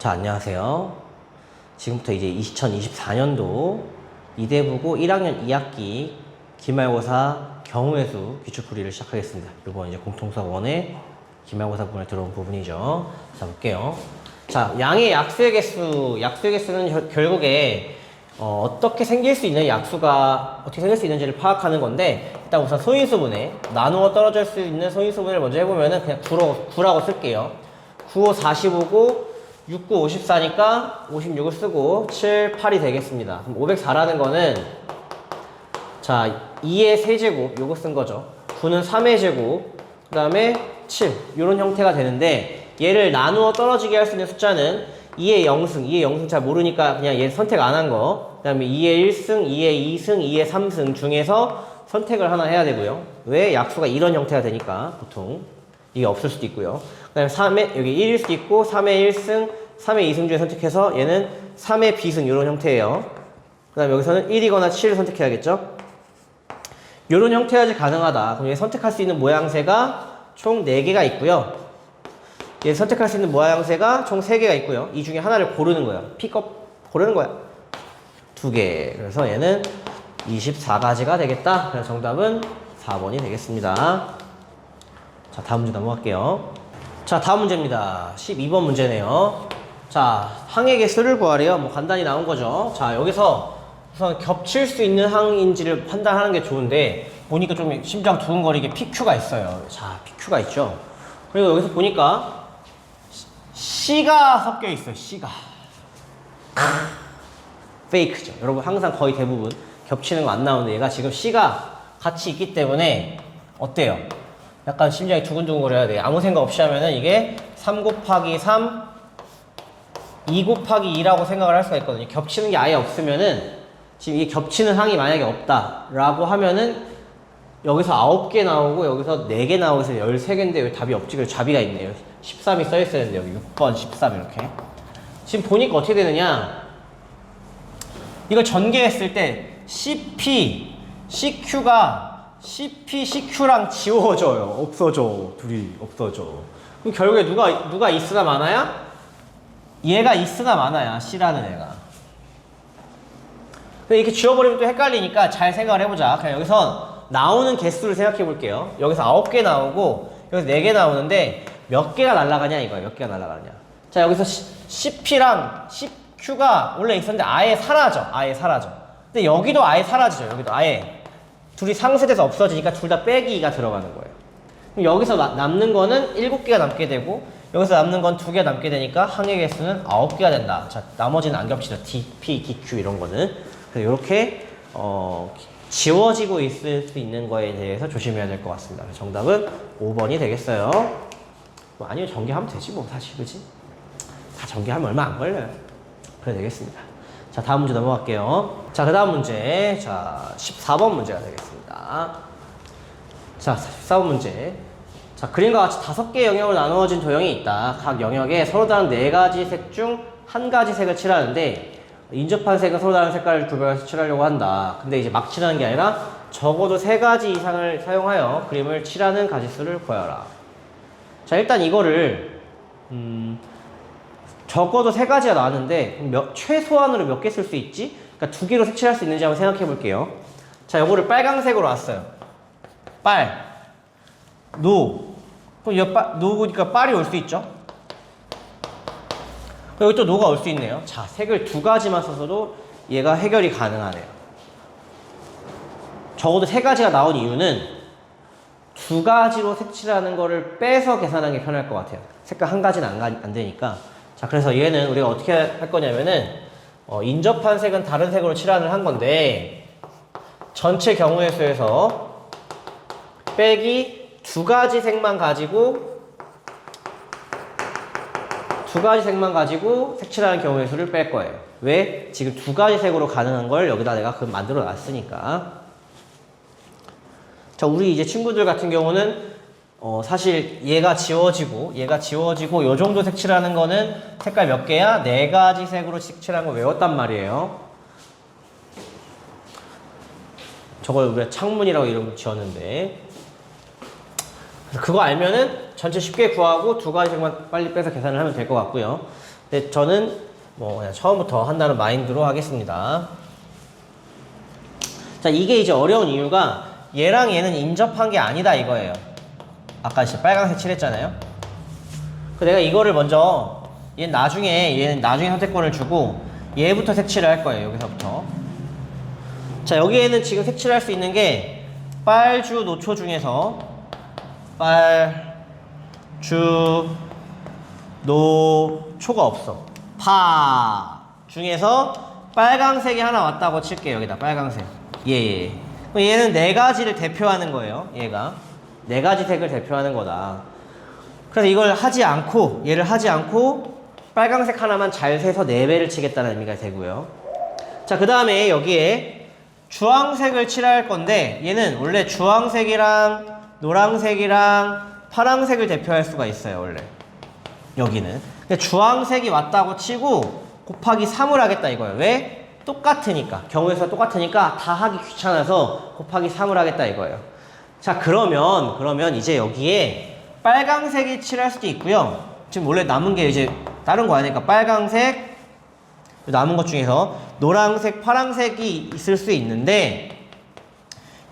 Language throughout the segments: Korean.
자, 안녕하세요. 지금부터 이제 2024년도 이대부고 1학년 2학기 기말고사 경우의 수 기출풀이를 시작하겠습니다. 이번 이제 공통수학 1의 기말고사 부분에 들어온 부분이죠. 자, 볼게요. 자, 양의 약수의 개수는 결국에 어떻게 생길 수 있는 약수가 어떻게 생길 수 있는지를 파악하는 건데, 일단 우선 소인수분해, 나누어 떨어질 수 있는 소인수분해를 먼저 해보면은 그냥 9라고 쓸게요. 9, 5, 45고 6, 9, 54니까 56을 쓰고 7, 8이 되겠습니다. 그럼 504라는 거는 자, 2의 세제곱 요거 쓴 거죠. 9는 3의 제곱, 그 다음에 7 요런 형태가 되는데, 얘를 나누어 떨어지게 할 수 있는 숫자는 2의 0승 잘 모르니까 그냥 얘 선택 안 한 거, 그 다음에 2의 1승, 2의 2승, 2의 3승 중에서 선택을 하나 해야 되고요. 왜? 약수가 이런 형태가 되니까 보통 이게 없을 수도 있고요. 그 다음에 3의 여기 1일 수도 있고 3의 1승, 3의 2승 중에 선택해서 얘는 3의 비승 이런 형태예요. 그 다음에 여기서는 1이거나 7을 선택해야겠죠. 이런 형태야지 가능하다. 그럼 얘 선택할 수 있는 모양새가 총 4개가 있고요. 얘 선택할 수 있는 모양새가 총 3개가 있고요. 이 중에 하나를 고르는 거예요. 픽업 고르는 거야. 2개. 그래서 얘는 24가지가 되겠다. 그래서 정답은 4번이 되겠습니다. 자, 다음 문제 넘어갈게요. 자, 다음 문제입니다. 12번 문제네요. 자, 항의 개수를 구하래요. 뭐 간단히 나온 거죠. 자, 여기서 우선 겹칠 수 있는 항인지를 판단하는 게 좋은데, 보니까 좀 심장 두근거리게 PQ가 있어요. 자, PQ가 있죠. 그리고 여기서 보니까 C가 섞여 있어요. C가 페이크죠. 여러분 항상 거의 대부분 겹치는 거 안 나오는데, 얘가 지금 C가 같이 있기 때문에 어때요? 약간 심장이 두근두근거려야 돼요. 아무 생각 없이 하면은 이게 3 곱하기 3, 2 곱하기 2라고 생각을 할 수가 있거든요. 겹치는 게 아예 없으면은, 지금 이게 겹치는 항이 만약에 없다라고 하면은 여기서 9개 나오고 여기서 4개 나오고 해서 13개인데 여기 답이 없지. 그래서 자비가 있네요. 13이 써있어야 되는데 여기 6번, 13 이렇게. 지금 보니까 어떻게 되느냐, 이걸 전개했을 때 CP, CQ가 CP, CQ랑 지워져요. 없어져. 둘이 없어져. 그럼 결국에 누가 있으나 마나야? 얘가 있으나 마나야, C라는 애가. 근데 이렇게 지워버리면 또 헷갈리니까 잘 생각을 해보자. 그냥 여기서 나오는 개수를 생각해 볼게요. 여기서 9개 나오고 여기서 4개 나오는데 몇 개가 날아가냐 이거야. 몇 개가 날아가냐. 자, 여기서 CP랑 CQ가 원래 있었는데 아예 사라져. 아예 사라져. 근데 여기도 아예 사라지죠. 여기도 아예. 둘이 상쇄돼서 없어지니까 둘 다 빼기가 들어가는 거예요. 그럼 여기서 남는 거는 7개가 남게 되고 여기서 남는 건 2개가 남게 되니까 항의 개수는 9개가 된다. 자, 나머지는 안 겹치죠. DP, DQ 이런 거는. 그래서 이렇게 지워지고 있을 수 있는 거에 대해서 조심해야 될 것 같습니다. 정답은 5번이 되겠어요. 뭐 아니면 전개하면 되지 뭐 사실, 그치? 다 전개하면 얼마 안 걸려요. 그래 되겠습니다. 자, 다음 문제 넘어갈게요. 자, 그 다음 문제. 자, 14번 문제가 되겠습니다. 자, 14번 문제. 자, 그림과 같이 5개의 영역으로 나누어진 도형이 있다. 각 영역에 서로 다른 4가지 색 중 1가지 색을 칠하는데, 인접한 색은 서로 다른 색깔을 구별해서 칠하려고 한다. 근데 이제 막 칠하는 게 아니라 적어도 3가지 이상을 사용하여 그림을 칠하는 가지수를 구하라. 자, 일단 이거를 적어도 3가지가 나왔는데 최소한으로 몇 개 쓸 수 있지? 그러니까 2개로 색칠할 수 있는지 한번 생각해 볼게요. 자, 요거를 빨강색으로 왔어요. 노. 그럼 노니까 빨이 올 수 있죠? 여기 또 노가 올 수 있네요. 자, 색을 2가지만 써서도 얘가 해결이 가능하네요. 적어도 3가지가 나온 이유는 2가지로 색칠하는 거를 빼서 계산하는 게 편할 것 같아요. 색깔 1가지는 안 되니까. 자, 그래서 얘는 우리가 어떻게 할 거냐면은 인접한 색은 다른 색으로 칠하는 한 건데, 전체 경우의 수에서 빼기 2가지 색만 가지고 색칠하는 경우의 수를 뺄 거예요. 왜? 지금 2가지 색으로 가능한 걸 여기다 내가 만들어 놨으니까. 자, 우리 이제 친구들 같은 경우는 사실 얘가 지워지고 요 정도 색칠하는 거는 색깔 몇 개야? 4가지 색으로 색칠한 거 외웠단 말이에요. 저걸 우리가 창문이라고 이름 지었는데, 그거 알면은 전체 쉽게 구하고 2가지 색만 빨리 빼서 계산을 하면 될 것 같고요. 근데 저는 뭐 그냥 처음부터 한다는 마인드로 하겠습니다. 자, 이게 이제 어려운 이유가 얘랑 얘는 인접한 게 아니다 이거예요. 아까 이제 빨간색 칠했잖아요. 내가 이거를 먼저 얘는 나중에 선택권을 주고 얘부터 색칠을 할 거예요. 여기서부터. 자, 여기에는 지금 색칠할 수 있는 게 빨주 노초 중에서 빨주 노초가 없어. 파 중에서 빨강색이 하나 왔다고 칠게요. 여기다 빨강색. 예. 그럼 얘는 네 가지를 대표하는 거예요. 얘가 네 가지 색을 대표하는 거다. 그래서 이걸 하지 않고 얘를 하지 않고 빨강색 하나만 잘 세서 4배를 치겠다는 의미가 되고요. 자, 그 다음에 여기에 주황색을 칠할 건데 얘는 원래 주황색이랑 노란색이랑 파란색을 대표할 수가 있어요. 원래 여기는 주황색이 왔다고 치고 곱하기 3을 하겠다 이거예요. 왜? 똑같으니까. 경우에서 똑같으니까 다 하기 귀찮아서 곱하기 3을 하겠다 이거예요. 자, 그러면 이제 여기에 빨강색이 칠할 수도 있고요. 지금 원래 남은 게 이제 다른 거 아니니까 빨강색 남은 것 중에서 노란색, 파란색이 있을 수 있는데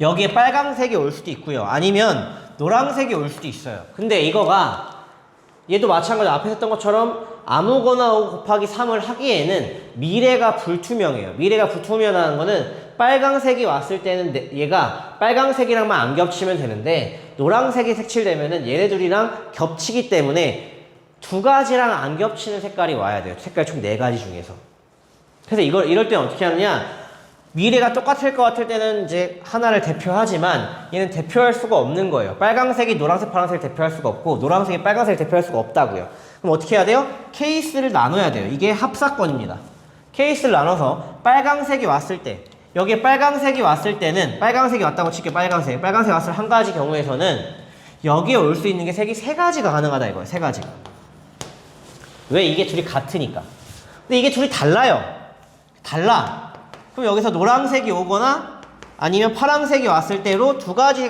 여기에 빨강색이 올 수도 있고요. 아니면 노란색이 올 수도 있어요. 근데 이거가 얘도 마찬가지로 앞에 했던 것처럼 아무거나 곱하기 3을 하기에는 미래가 불투명해요. 미래가 불투명하다는 거는 빨강색이 왔을 때는 얘가 빨강색이랑만 안 겹치면 되는데 노란색이 색칠되면은 얘네들이랑 겹치기 때문에 두 가지랑 안 겹치는 색깔이 와야 돼요. 색깔 총 4가지 중에서. 그래서 이럴 때는 어떻게 하느냐, 미래가 똑같을 것 같을 때는 이제 하나를 대표하지만 얘는 대표할 수가 없는 거예요. 빨강색이 노란색, 파란색을 대표할 수가 없고 노란색이 빨강색을 대표할 수가 없다고요. 그럼 어떻게 해야 돼요? 케이스를 나눠야 돼요. 이게 합사건입니다. 케이스를 나눠서 빨강색이 왔을 때 여기에 빨강색이 왔을 때는 빨강색이 왔다고 칠게요. 빨강색 왔을 한 가지 경우에서는 여기에 올 수 있는 게 색이 3가지가 가능하다 이거예요. 3가지가. 왜? 이게 둘이 같으니까. 근데 이게 둘이 달라요. 달라. 그럼 여기서 노란색이 오거나 아니면 파란색이 왔을 때로 두 가지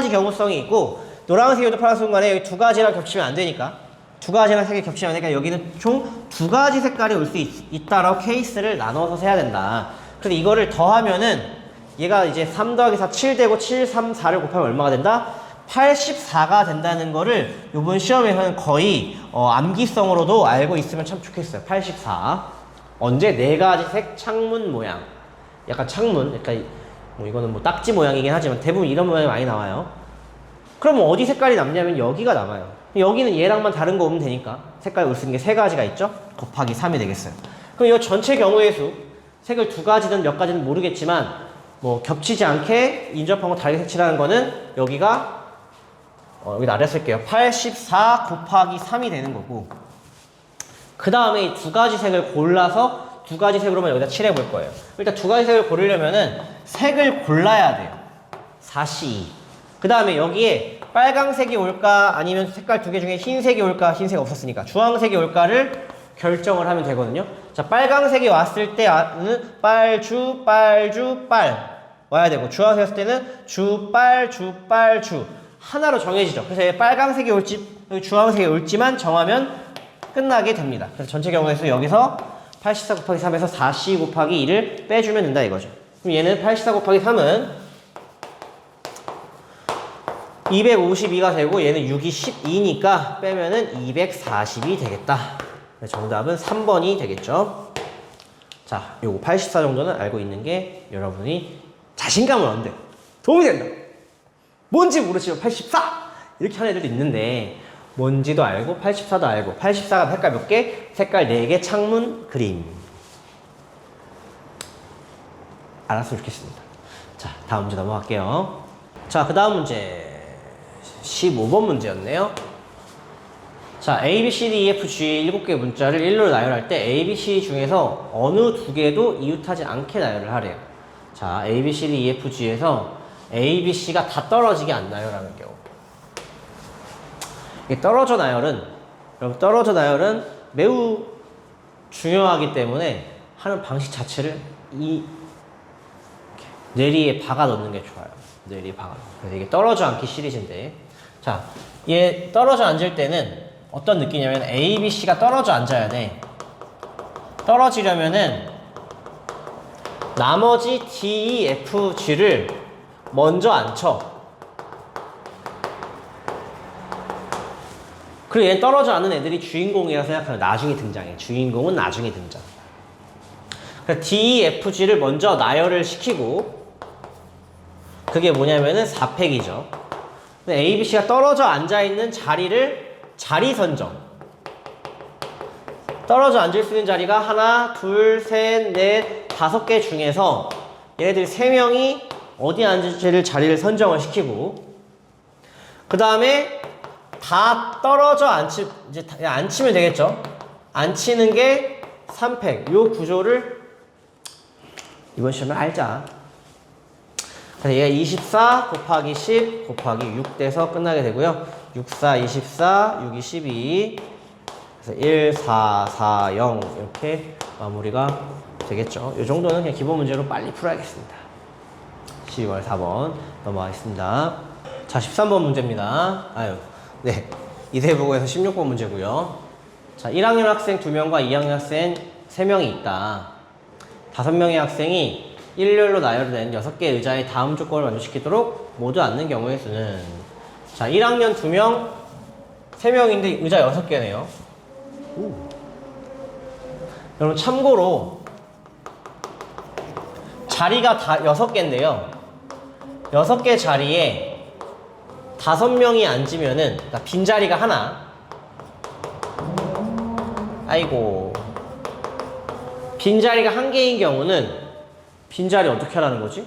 경우성이 있고 노란색이든 파란색이든 간에 여기 두 가지랑 겹치면 안 되니까 두 가지랑 색이 겹치면 안 되니까 여기는 총 2가지 색깔이 올 수 있다라고 케이스를 나눠서 세야 된다. 그래서 이거를 더하면은 얘가 이제 3 더하기 4 7 되고 7, 3, 4를 곱하면 얼마가 된다? 84가 된다는 거를 이번 시험에서는 거의 암기성으로도 알고 있으면 참 좋겠어요. 84. 언제? 4가지 색 창문 모양. 약간 창문, 약간 뭐 이거는 뭐 딱지 모양이긴 하지만 대부분 이런 모양이 많이 나와요. 그럼 어디 색깔이 남냐면 여기가 남아요. 여기는 얘랑만 다른 거 오면 되니까 색깔이 올 수 있는 게 3가지가 있죠? 곱하기 3이 되겠어요. 그럼 이 전체 경우의 수 색을 2가지든 몇 가지는 모르겠지만 뭐 겹치지 않게 인접한 거 다르게 색칠하는 거는 여기가 여기 아래 쓸게요. 84 곱하기 3이 되는 거고 그 다음에 이 2가지 색을 골라서 2가지 색으로만 여기다 칠해 볼 거예요. 일단 2가지 색을 고르려면은 색을 골라야 돼요. 4C2. 그 다음에 여기에 빨강색이 올까 아니면 색깔 2개 중에 흰색이 올까, 흰색 없었으니까 주황색이 올까를 결정을 하면 되거든요. 자, 빨강색이 왔을 때는 빨 와야 되고 주황색 왔을 때는 주 하나로 정해지죠. 그래서 빨강색이 올지 여기 주황색이 올지만 정하면 끝나게 됩니다. 그래서 전체 경우에서 여기서 84 곱하기 3에서 4C 곱하기 2를 빼주면 된다 이거죠. 그럼 얘는 84 곱하기 3은 252가 되고 얘는 6이 12니까 빼면은 240이 되겠다. 정답은 3번이 되겠죠. 자, 요거 84 정도는 알고 있는 게 여러분이 자신감을 얻는 데 도움이 된다. 뭔지 모르시면 84! 이렇게 하는 애들도 있는데 뭔지도 알고 84도 알고 84가 색깔 몇 개? 색깔 4개 창문 그림. 알았으면 좋겠습니다. 자, 다음 문제 넘어갈게요. 자, 그 다음 문제 15번 문제였네요. 자, A, B, C, D, E, F, G 7개의 문자를 1로 나열할 때 A, B, C 중에서 어느 2개도 이웃하지 않게 나열을 하래요. 자, A, B, C, D, E, F, G에서 A, B, C가 다 떨어지게 안 나열하는 경우. 이게 떨어져 나열은 매우 중요하기 때문에 하는 방식 자체를 이 뇌리에 박아 넣는 게 좋아요. 뇌리에 박아 넣는. 그래서 이게 떨어져 앉기 시리즈인데, 자, 얘 떨어져 앉을 때는 어떤 느낌이냐면 A, B, C가 떨어져 앉아야 돼. 떨어지려면은 나머지 D, E, F, G를 먼저 앉혀. 그리고 얘는 떨어져 앉는 애들이 주인공이라고 생각하면 나중에 등장해. 주인공은 나중에 등장. 그래서 D, E, F, G를 먼저 나열을 시키고 그게 뭐냐면은 4팩이죠. A, B, C가 떨어져 앉아있는 자리를 자리 선정. 떨어져 앉을 수 있는 자리가 하나, 둘, 셋, 넷, 5개 중에서 얘네들이 3명이 어디 앉을지를 자리를 선정을 시키고 그 다음에 다 떨어져 이제 앉히면 되겠죠. 앉히는 게 3팩. 요 구조를 이번 시험에 알자. 그래서 얘가 24 곱하기 10 곱하기 6 돼서 끝나게 되고요. 6, 4, 24, 6, 2, 12 그래서 1, 4, 4, 0 이렇게 마무리가 되겠죠. 이 정도는 그냥 기본 문제로 빨리 풀어야겠습니다. 12번 4번 넘어가겠습니다. 자, 13번 문제입니다. 네. 이세부고에서 16번 문제고요. 자, 1학년 학생 2명과 2학년 학생 3명이 있다. 5명의 학생이 일렬로 나열된 6개의 의자의 다음 조건을 만족시키도록 모두 앉는 경우의 수는 자, 1학년 2명, 3명인데 의자 6개네요. 여러분 참고로 자리가 다 6개인데요. 6개 자리에 5명이 앉으면은 그러니까 빈자리가 하나. 아이고. 빈자리가 1개인 경우는 빈자리 어떻게 하라는 거지?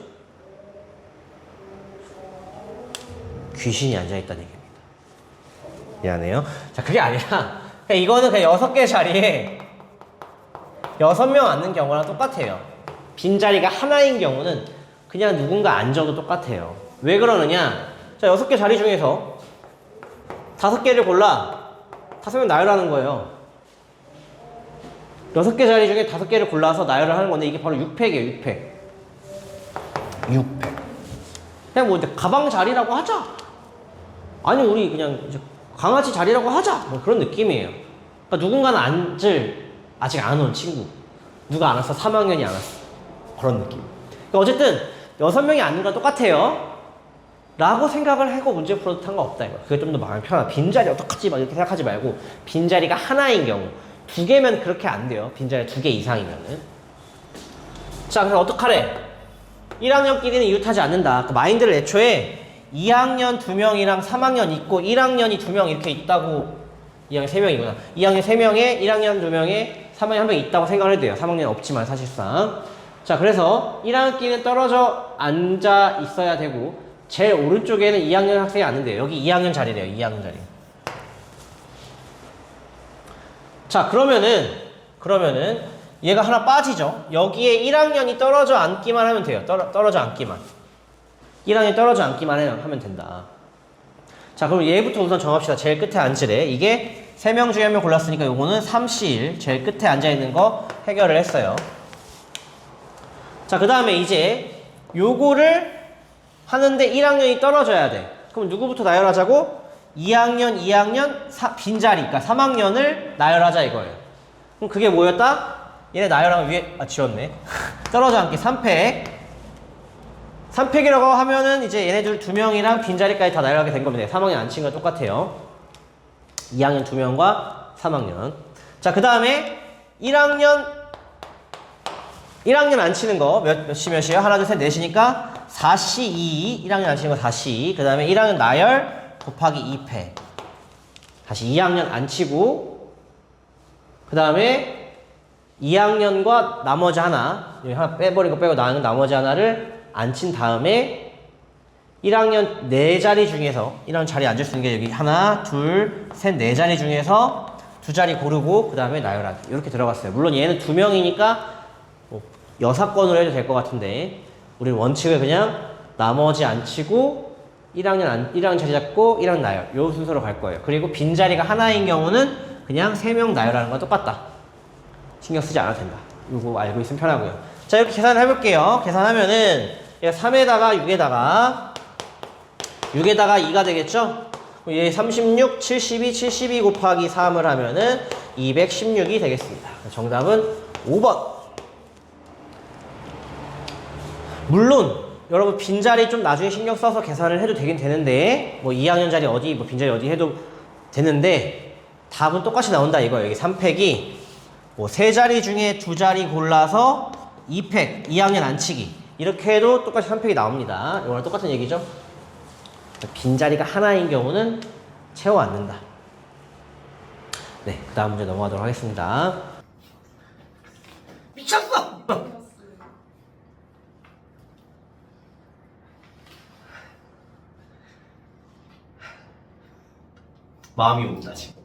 귀신이 앉아있다는 얘기입니다. 미안해요. 자, 그게 아니라 그냥 이거는 그냥 6개 자리에 6명 앉는 경우랑 똑같아요. 빈자리가 하나인 경우는 그냥 누군가 앉아도 똑같아요. 왜 그러느냐? 자, 6개 자리 중에서 5개를 골라 5명 나열하는 거예요. 6개 자리 중에 5개를 골라서 나열을 하는 건데 이게 바로 6팩이에요. 6팩. 그냥 뭐 가방 자리라고 하자. 아니 우리 그냥 이제 강아지 자리라고 하자. 뭐 그런 느낌이에요. 그러니까 누군가는 앉을 아직 안 온 친구. 누가 안 왔어? 3학년이 안 왔어. 그런 느낌. 그러니까 어쨌든 6명이 앉는 건 똑같아요. 라고 생각을 하고 문제 풀어도 상관없다 이거. 그게 좀 더 마음이 편하다. 빈자리 어떡하지? 막 이렇게 생각하지 말고 빈자리가 하나인 경우 2개면 그렇게 안 돼요. 빈자리 2개 이상이면은. 자, 그래서 어떡하래? 1학년끼리는 이웃하지 않는다. 그 마인드를 애초에 2학년 2명이랑 3학년 있고 1학년이 2명 이렇게 있다고 2학년 3명이구나. 2학년 3명에 1학년 2명에 3학년 1명 있다고 생각을 해도 돼요. 3학년 없지만 사실상. 자, 그래서 1학년끼리는 떨어져 앉아 있어야 되고 제일 오른쪽에는 2학년 학생이 앉는데요. 여기 2학년 자리래요. 2학년 자리. 자, 그러면은 얘가 하나 빠지죠. 여기에 1학년이 떨어져 앉기만 하면 돼요. 떨어져 앉기만. 1학년이 떨어져 앉기만 하면 된다. 자, 그럼 얘부터 우선 정합시다. 제일 끝에 앉으래. 이게 3명 중에 1명 골랐으니까 요거는 3C1 제일 끝에 앉아있는 거 해결을 했어요. 자, 그 다음에 이제 요거를 하는데 1학년이 떨어져야 돼. 그럼 누구부터 나열하자고? 2학년, 빈자리, 그러니까 3학년을 나열하자 이거예요. 그럼 그게 뭐였다? 얘네 나열하면 위에, 지웠네. 떨어져 앉기 3팩. 3팩이라고 하면은 이제 얘네들 2명이랑 빈자리까지 다 나열하게 된 겁니다. 3학년 앉힌 거 똑같아요. 2학년 2명과 3학년. 자, 그 다음에 1학년 앉히는 거 몇이에요? 하나, 둘, 셋, 넷이니까 4C2, 1학년 앉히는 거 4C2. 그 다음에 1학년 나열 곱하기 2패. 다시 2학년 앉히고, 그 다음에 2학년과 나머지 하나, 여기 하나 빼버린 거 빼고 나머지 하나를 앉힌 다음에 1학년 4자리 중에서 1학년 자리에 앉을 수 있는 게 여기 하나, 둘, 셋, 4자리 중에서 2자리 고르고 그 다음에 나열하기. 이렇게 들어갔어요. 물론 얘는 2명이니까 뭐 6건으로 해도 될 것 같은데 우리 원칙을 그냥 나머지 앉히고 1학년 자리 잡고 1학년 나열 요 순서로 갈 거예요. 그리고 빈자리가 하나인 경우는 그냥 3명 나열하는 건 똑같다. 신경 쓰지 않아도 된다. 이거 알고 있으면 편하고요. 자, 이렇게 계산을 해볼게요. 계산하면은 3에다가 6에다가 2가 되겠죠? 얘 36, 72, 72 곱하기 3을 하면은 216이 되겠습니다. 정답은 5번. 물론 여러분 빈자리 좀 나중에 신경 써서 계산을 해도 되긴 되는데 뭐 2학년짜리 어디 뭐 빈자리 어디 해도 되는데 답은 똑같이 나온다 이거예요. 여기 3팩이 뭐 3자리 중에 2자리 골라서 2팩 2학년 안치기 이렇게 해도 똑같이 3팩이 나옵니다. 이거랑 똑같은 얘기죠. 빈자리가 하나인 경우는 채워 않는다. 네, 그 다음 문제 넘어가도록 하겠습니다. 미쳤어! 마음이 온다 지금.